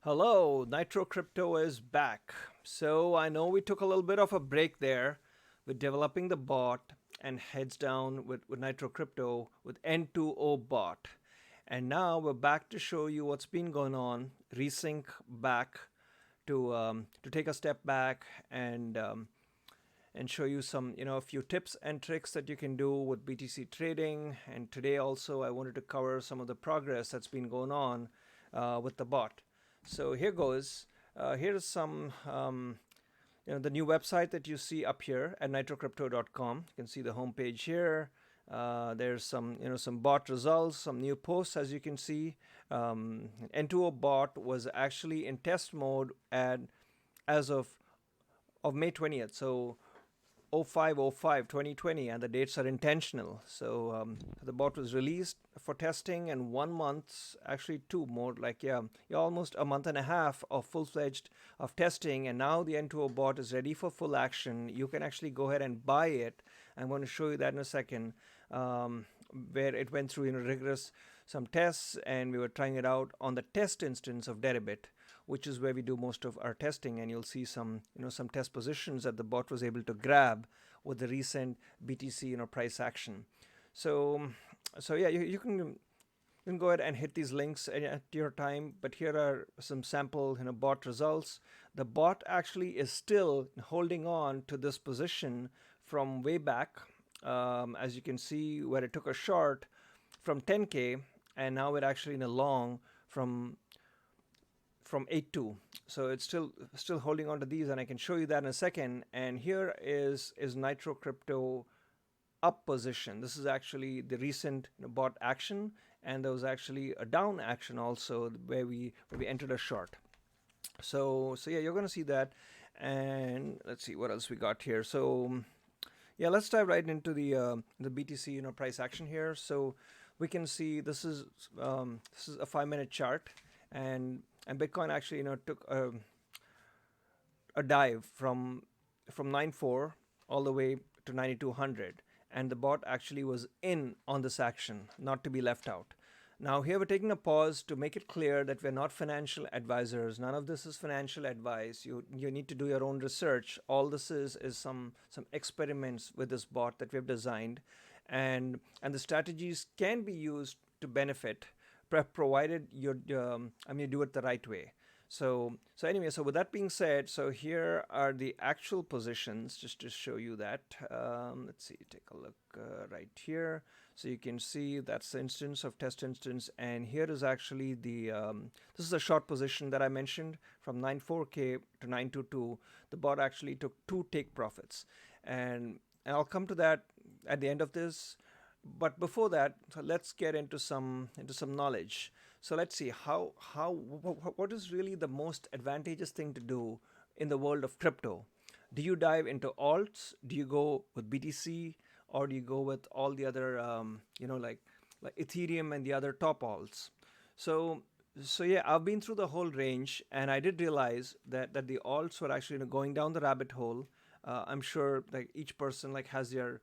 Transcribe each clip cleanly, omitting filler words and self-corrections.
Hello, Nitro Crypto is back. So I know we took a little bit of a break there with developing the bot and heads down with Nitro Crypto with N2O bot. And now we're back to show you what's been going on, resync back to take a step back and show you some, a few tips and tricks that you can do with BTC trading. And today also I wanted to cover some of the progress that's been going on with the bot. So here goes. Here's some, the new website that you see up here at nitrocrypto.com. You can see the homepage here. There's some bot results, some new posts as you can see. N2O bot was actually in test mode as of May 20th. So 05/05/2020, and the dates are intentional. So the bot was released for testing, and 1 month, actually two more, almost a month and a half of full-fledged of testing, and now the N2O bot is ready for full action. You can actually go ahead and buy it. I'm going to show you that in a second, where it went through rigorous some tests, and we were trying it out on the test instance of Deribit, which is where we do most of our testing. And you'll see some test positions that the bot was able to grab with the recent BTC price action. So yeah, you can go ahead and hit these links at your time. But here are some sample bot results. The bot actually is still holding on to this position from way back, as you can see, where it took a short from 10K, and now it actually in a long from 8.2. So it's still holding on to these, and I can show you that in a second. And here is Nitro Crypto up position. This is actually the recent bot action, and there was actually a down action also where we entered a short. So yeah, you're going to see that. And let's see what else we got here. So yeah, let's dive right into the BTC price action here. So we can see this is a 5-minute chart, and Bitcoin actually took a dive from 9.4 all the way to 9,200, and the bot actually was in on this action, not to be left out. Now here we're taking a pause to make it clear that we're not financial advisors. None of this is financial advice. You need to do your own research. All this is some experiments with this bot that we've designed, and the strategies can be used to benefit, provided you do it the right way. So anyway, so with that being said, so here are the actual positions, just to show you that. Let's see, take a look right here. So you can see that's the instance of test instance, and here is actually the this is a short position that I mentioned from 94K to 922. The bot actually took 2 take profits, and I'll come to that at the end of this. But before that, so let's get into some knowledge. So let's see what is really the most advantageous thing to do in the world of crypto. Do you dive into alts? Do you go with BTC, or do you go with all the other like Ethereum and the other top alts? So yeah, I've been through the whole range, and I did realize that the alts were actually going down the rabbit hole. I'm sure like each person has their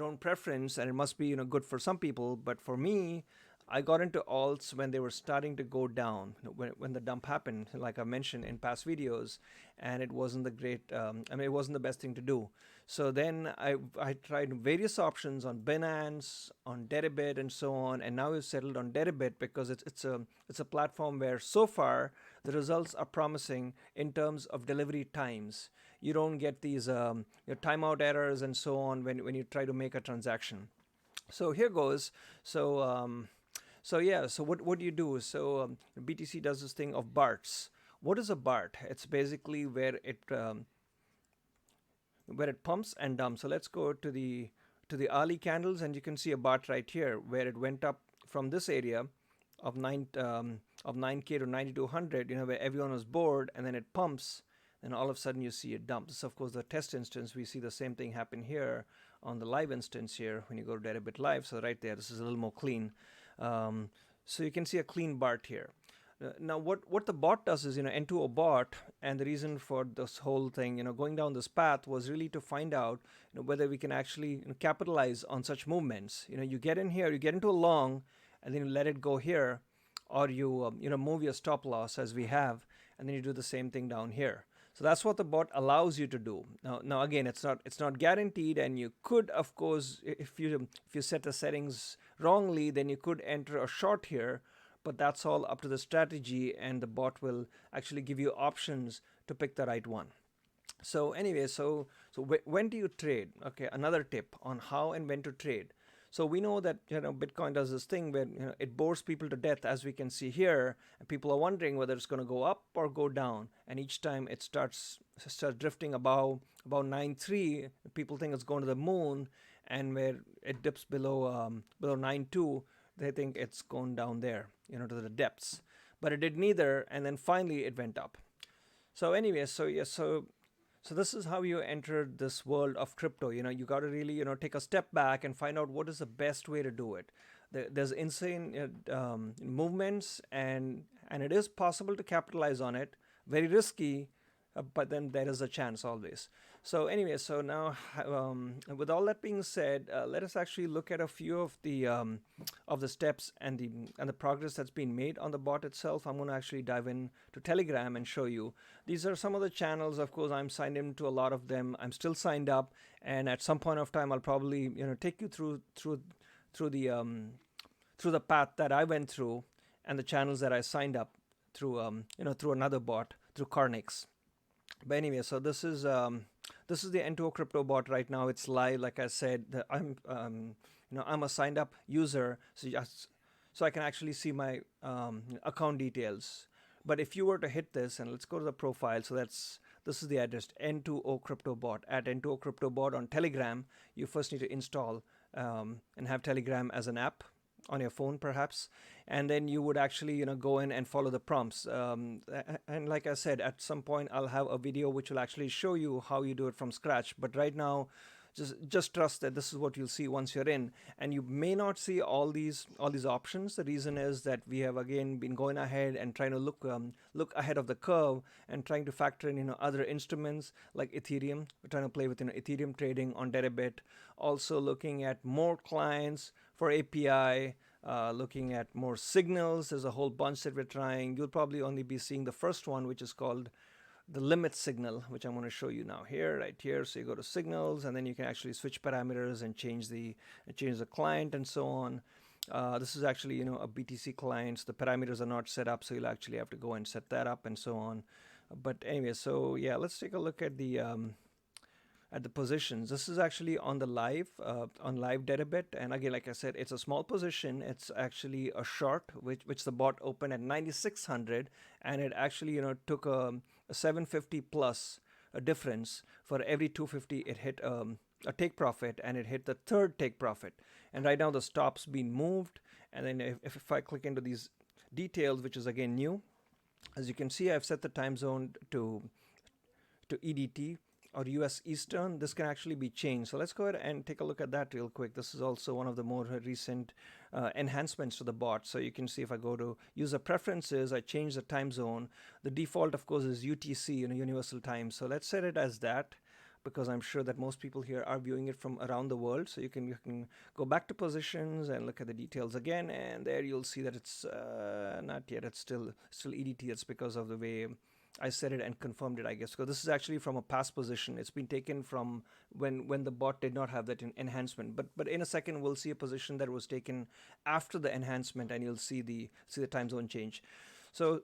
own preference, and it must be good for some people. But for me, I got into alts when they were starting to go down, when the dump happened, like I mentioned in past videos, and it wasn't the great. It wasn't the best thing to do. So then I tried various options on Binance, on Deribit, and so on, and now we've settled on Deribit because it's a platform where so far the results are promising in terms of delivery times. You don't get these your timeout errors and so on when you try to make a transaction. So here goes. So yeah, so what do you do? So BTC does this thing of BARTs. What is a BART? It's basically where it pumps and dumps. So let's go to the early candles, and you can see a BART right here where it went up from this area of 9K to 9,200. Where everyone was bored, and then it pumps, and all of a sudden you see it dump. This is of course the test instance. We see the same thing happen here on the live instance here when you go to Deribit Live. So right there, this is a little more clean. So you can see a clean BART here. Now what the bot does is N2O bot, and the reason for this whole thing going down this path was really to find out whether we can actually capitalize on such movements. You get in here, you get into a long, and then you let it go here, or you move your stop loss as we have, and then you do the same thing down here. So that's what the bot allows you to do. Now again, it's not guaranteed, and you could, of course, if you set the settings wrongly, then you could enter a short here. But that's all up to the strategy, and the bot will actually give you options to pick the right one. So anyway, when do you trade? Okay, another tip on how and when to trade. So we know that Bitcoin does this thing where it bores people to death, as we can see here, and people are wondering whether it's going to go up or go down. And each time it starts drifting above 9.3, people think it's going to the moon, and where it dips below 9.2, they think it's going down there, to the depths. But it did neither, and then finally it went up. So anyway, so this is how you enter this world of crypto. You got to really, take a step back and find out what is the best way to do it. There's insane movements, and it is possible to capitalize on it. Very risky, but then there is a chance always. So anyway, so now with all that being said, let us actually look at a few of the steps and the progress that's been made on the bot itself. I'm going to actually dive in to Telegram and show you. These are some of the channels. Of course, I'm signed into a lot of them. I'm still signed up, and at some point of time, I'll probably take you through the path that I went through and the channels that I signed up through through another bot, through Carnix. But anyway, so this is the N2O crypto bot right now. It's live, like I said. I'm a signed up user, so I can actually see my account details. But if you were to hit this, and let's go to the profile. So this is the address, N2O crypto bot, at N2O crypto bot on Telegram. You first need to install and have Telegram as an app on your phone perhaps, and then you would actually go in and follow the prompts, and like I said, at some point I'll have a video which will actually show you how you do it from scratch. But right now, just trust that this is what you'll see once you're in, and you may not see all these options. The reason is that we have again been going ahead and trying to look ahead of the curve and trying to factor in other instruments like Ethereum. We're trying to play with Ethereum trading on Deribit, also looking at more clients for API, looking at more signals. There's a whole bunch that we're trying. You'll probably only be seeing the first one, which is called the limit signal, which I'm going to show you now here, right here. So you go to signals, and then you can actually switch parameters and change the client and so on. This is actually a BTC client. So the parameters are not set up, so you'll actually have to go and set that up and so on. But anyway, so yeah, let's take a look at the positions. This is actually on the live Deribit, and again, like I said, it's a small position. It's actually a short which the bot opened at 9600, and it actually took a 750 plus a difference for every 250 it hit a take profit, and it hit the third take profit. And right now the stop's been moved, and then if I click into these details, which is again new, as you can see, I've set the time zone to EDT or US Eastern. This can actually be changed. So let's go ahead and take a look at that real quick. This is also one of the more recent enhancements to the bot. So you can see if I go to user preferences, I change the time zone. The default, of course, is UTC, Universal Time. So let's set it as that, because I'm sure that most people here are viewing it from around the world. So you can go back to positions and look at the details again, and there you'll see that it's not yet. It's still EDT. It's because of the way I set it and confirmed it, I guess. So this is actually from a past position. It's been taken from when the bot did not have that enhancement. But in a second, we'll see a position that was taken after the enhancement, and you'll see the time zone change. So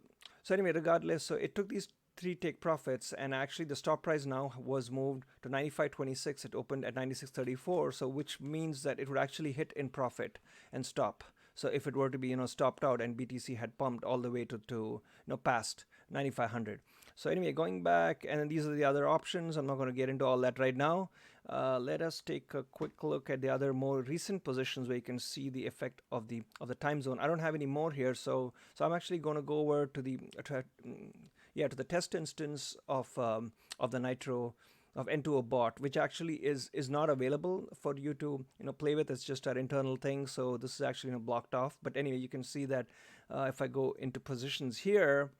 anyway, regardless, so it took these 3 take profits, and actually the stop price now was moved to 95.26. It opened at 96.34, so which means that it would actually hit in profit and stop. So if it were to be stopped out and BTC had pumped all the way to past 9500. So anyway, going back, and these are the other options. I'm not going to get into all that right now. Let us take a quick look at the other more recent positions where you can see the effect of the time zone. I don't have any more here, so I'm actually going to go over to the test instance of the Nitro of N2O bot, which actually is not available for you to play with. It's just our internal thing, so this is actually blocked off. But anyway, you can see that if I go into positions here,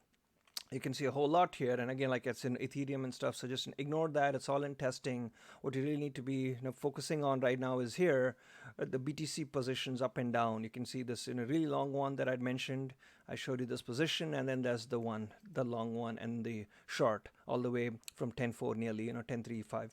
you can see a whole lot here, and again, like it's in Ethereum and stuff, so just ignore that. It's all in testing. What you really need to be focusing on right now is here, the BTC positions up and down. You can see this in a really long one that I'd mentioned. I showed you this position, and then there's the long one, and the short all the way from 10.4 nearly 10.35.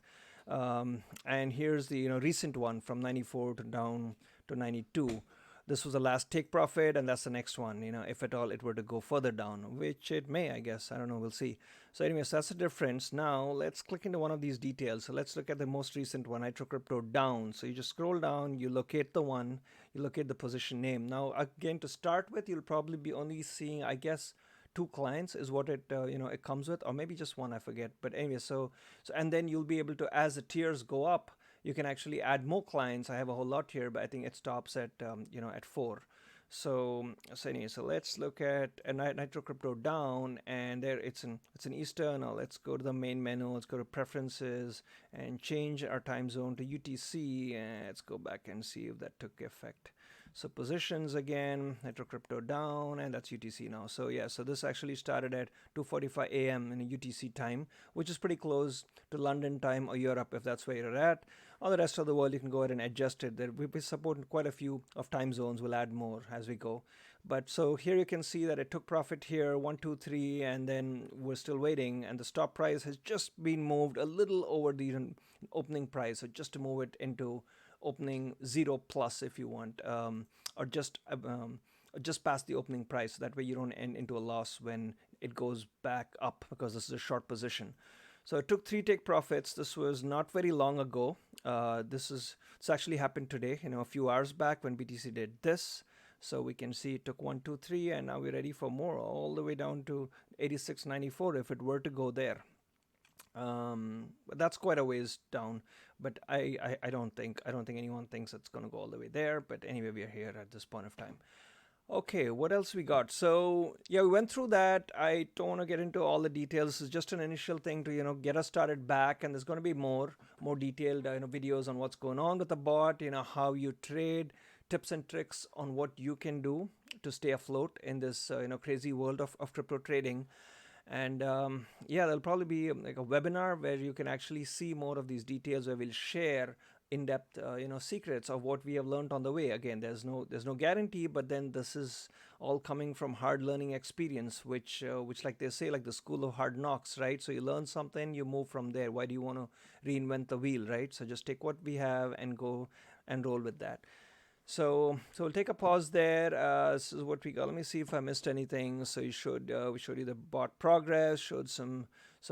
And here's the recent one from 94 to down to 92. This was the last take profit, and that's the next one, if at all it were to go further down, which it may, I guess. I don't know, we'll see. So anyways, that's the difference. Now let's click into one of these details. So let's look at the most recent one, Nitro Crypto down. So you just scroll down, you locate the one, you locate the position name. Now again, to start with, you'll probably be only seeing, I guess, 2 clients is what it it comes with, or maybe just one, I forget. But anyway, so and then you'll be able to, as the tiers go up, you can actually add more clients. I have a whole lot here, but I think it stops at at 4. So anyway, so let's look at Nitro Crypto down, and there it's in Eastern. Now let's go to the main menu. Let's go to preferences and change our time zone to UTC, and let's go back and see if that took effect. So positions again, Nitro Crypto down, and that's UTC now. So yeah, so this actually started at 2:45 a.m. in a UTC time, which is pretty close to London time or Europe if that's where you're at. All the rest of the world, you can go ahead and adjust it. There we support quite a few of time zones. We'll add more as we go. But so here you can see that it took profit here, 1, 2, 3, and then we're still waiting. And the stop price has just been moved a little over the opening price. So just to move it into opening 0 plus if you want, or just past the opening price. So that way you don't end into a loss when it goes back up, because this is a short position. So it took 3 take profits. This was not very long ago. This actually happened today, a few hours back when BTC did this. So we can see it took 1, 2, 3, and now we're ready for more, all the way down to 86.94 if it were to go there. But that's quite a ways down. But I don't think anyone thinks it's going to go all the way there. But anyway, we are here at this point of time. Okay, what else we got? So yeah, we went through that. I don't want to get into all the details. This is just an initial thing to get us started back, and there's going to be more detailed videos on what's going on with the bot, how you trade, tips and tricks on what you can do to stay afloat in this crazy world of crypto trading. And yeah, there'll probably be like a webinar where you can actually see more of these details, where we'll share in-depth secrets of what we have learned on the way. Again, there's no guarantee, but then this is all coming from hard learning experience, which like they say, like the school of hard knocks, right? So you learn something, you move from there. Why do you want to reinvent the wheel, right? So just take what we have and go and roll with that. So we'll take a pause there. This is what we got. Let me see if I missed anything. So we showed you the bot progress, showed some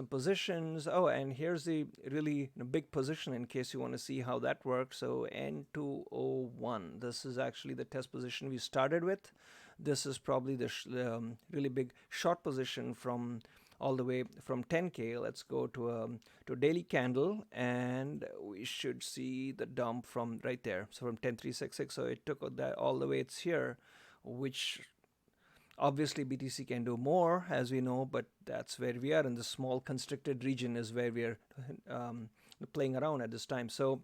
positions. Oh, and here's the really big position in case you want to see how that works. So N2O. This is actually the test position we started with. This is probably the really big short position from all the way from 10K. Let's go to a daily candle, and we should see the dump from right there. So from 10,366. So it took that all the way. It's here, which obviously BTC can do more, as we know, but that's where we are in the small constricted region is where we are playing around at this time. So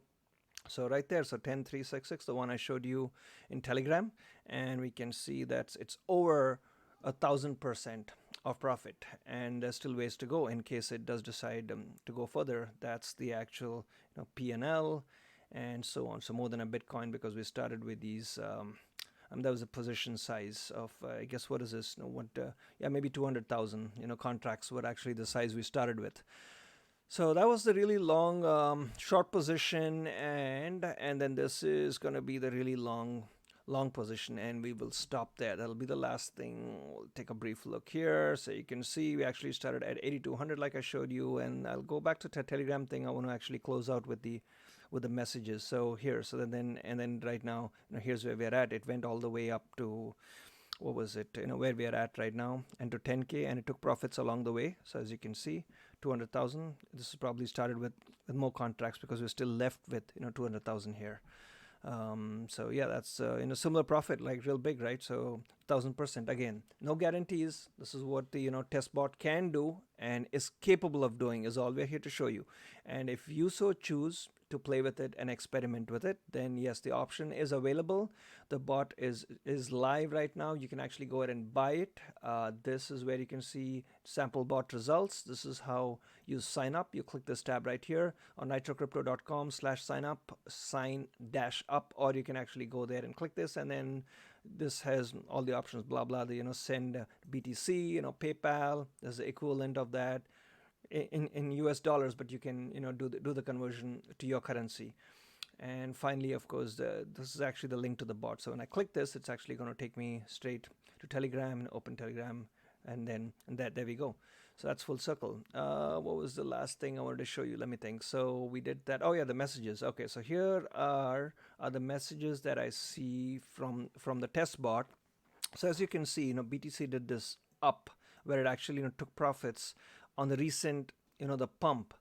right there, so 10,366, the one I showed you in Telegram, and we can see that it's over 1,000% of profit, and there's still ways to go in case it does decide to go further. That's the actual P&L and so on. So more than a Bitcoin, because we started with these. That was a position size of I guess, what is this? Maybe 200,000 contracts were actually the size we started with. So that was the really long short position, and then this is going to be the really long position, and we will stop there. That'll be the last thing. We'll take a brief look here. So you can see we actually started at 8,200 like I showed you, and I'll go back to the Telegram thing. I want to actually close out with the messages. So here, so then right now, here's where we're at. It went all the way up to, what was it, where we are at right now, and to 10K, and it took profits along the way. So as you can see, 200,000. This is probably started with more contracts, because we're still left with 200,000 here. So yeah, that's similar profit, like real big, right? So 1,000%. Again, no guarantees. This is what the test bot can do and is capable of doing, is all we're here to show you. And if you so choose to play with it and experiment with it, then yes, the option is available. The bot is live right now. You can actually go ahead and buy it. This is where you can see sample bot results. This is how you sign up. You click this tab right here on nitrocrypto.com/sign up, sign-up, or you can actually go there and click this, and then this has all the options, blah blah, the send BTC, PayPal. There's the equivalent of that in US dollars, but you can do the conversion to your currency. And finally, of course, this is actually the link to the bot. So when I click this, it's actually going to take me straight to Telegram, and open Telegram, and there we go. So that's full circle. What was the last thing I wanted to show you? Let me think. So we did that. Oh yeah, the messages. Okay, so here are the messages that I see from the test bot. So as you can see, BTC did this up, where it actually took profits on the recent the pump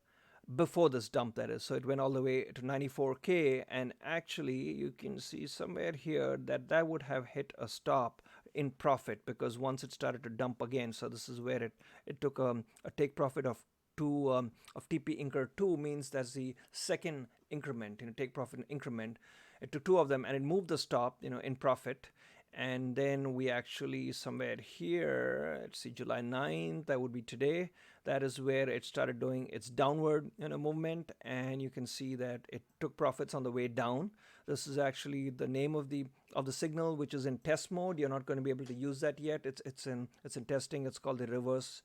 before this dump, that is. So it went all the way to 94K, and actually you can see somewhere here that would have hit a stop in profit, because once it started to dump again. So this is where it took a take profit of two of TP Incur 2, means that's the second increment, take profit increment. It took two of them and it moved the stop in profit. And then we actually somewhere here, let's see, July 9th, that would be today. That is where it started doing its downward movement, and you can see that it took profits on the way down. This is actually the name of the signal, which is in test mode. You're not going to be able to use that yet. It's in testing. It's called the reverse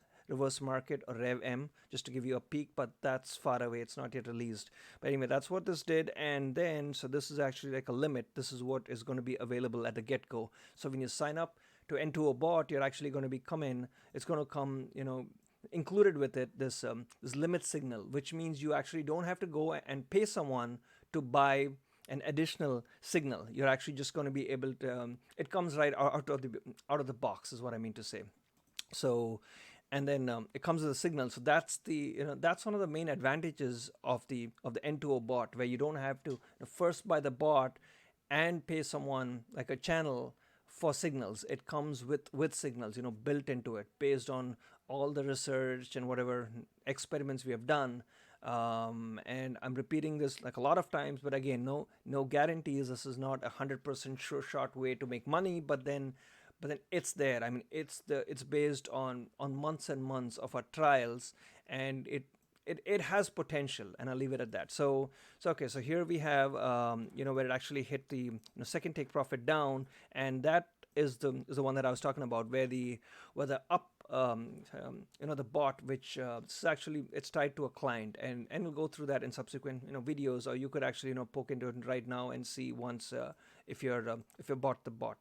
market, or Rev M, just to give you a peek, but that's far away. It's not yet released. But anyway, that's what this did. And then, so this is actually like a limit. This is what is going to be available at the get-go. So when you sign up to N2O bot, you're actually going to be it's going to come, included with it, this limit signal, which means you actually don't have to go and pay someone to buy an additional signal. You're actually just going to be able to, it comes right out of the box, is what I mean to say. So, and then it comes with a signal. So that's that's one of the main advantages of the N2O bot, where you don't have to first buy the bot and pay someone like a channel for signals. It comes with signals built into it, based on all the research and whatever experiments we have done. And I'm repeating this like a lot of times, but again, no guarantees. This is not 100% sure shot way to make money, but then it's there. I mean, it's based on months and months of our trials, and it has potential, and I'll leave it at that. So okay, so here we have where it actually hit the second take profit down, and that is the one that I was talking about, where the up the bot, which this is actually, it's tied to a client, and we'll go through that in subsequent videos, or you could actually poke into it right now and see once if you bought the bot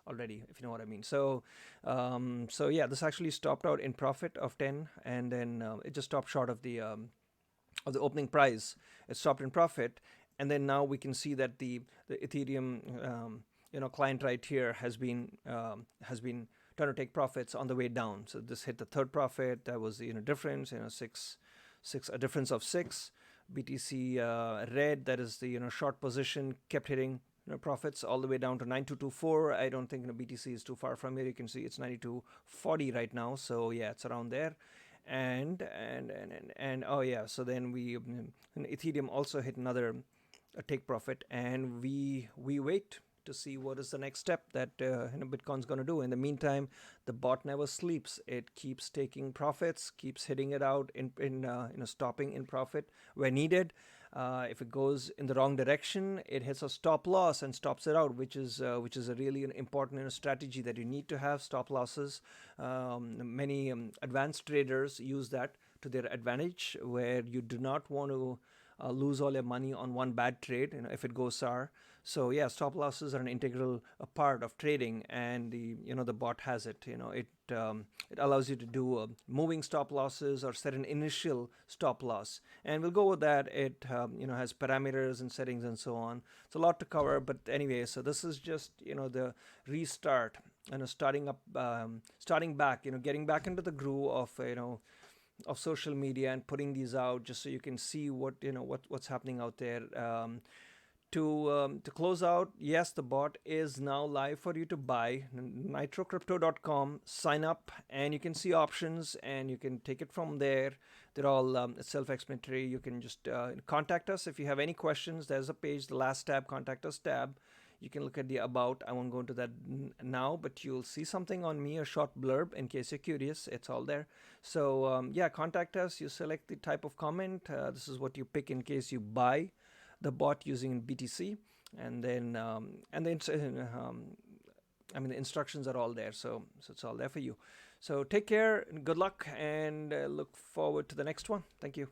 already, if you know what I mean. So yeah, this actually stopped out in profit of 10, and then it just stopped short of the opening price. It stopped in profit, and then now we can see that the Ethereum client right here has been trying to take profits on the way down. So this hit the third profit. That was the difference, a difference of 6. BTC red, that is the short position, kept hitting profits all the way down to 9224. I don't think BTC is too far from here. You can see it's 9240 right now. So yeah, it's around there. And oh yeah, so then Ethereum also hit another take profit, and we wait to see what is the next step that Bitcoin's going to do. In the meantime, the bot never sleeps. It keeps taking profits, keeps hitting it out in stopping in profit where needed. If it goes in the wrong direction, it hits a stop loss and stops it out, which is a really important strategy that you need to have. Stop losses. Many advanced traders use that to their advantage, where you do not want to lose all your money on one bad trade, if it goes sour. So yeah, stop losses are an integral part of trading, and the bot has it. It allows you to do moving stop losses, or set an initial stop loss, and we'll go with that. It has parameters and settings and so on. It's a lot to cover, but anyway, so this is just the restart, starting back, getting back into the groove of social media and putting these out, just so you can see what's happening out there. To close out, yes, the bot is now live for you to buy. Nitrocrypto.com. Sign up, and you can see options, and you can take it from there. They're all self-explanatory. You can just contact us if you have any questions. There's a page, the last tab, contact us tab. You can look at the about. I won't go into that now, but you'll see something on me, a short blurb in case you're curious. It's all there. So yeah, contact us. You select the type of comment. This is what you pick in case you buy the bot using BTC, and then I mean the instructions are all there, so it's all there for you. So take care, good luck, and look forward to the next one. Thank you.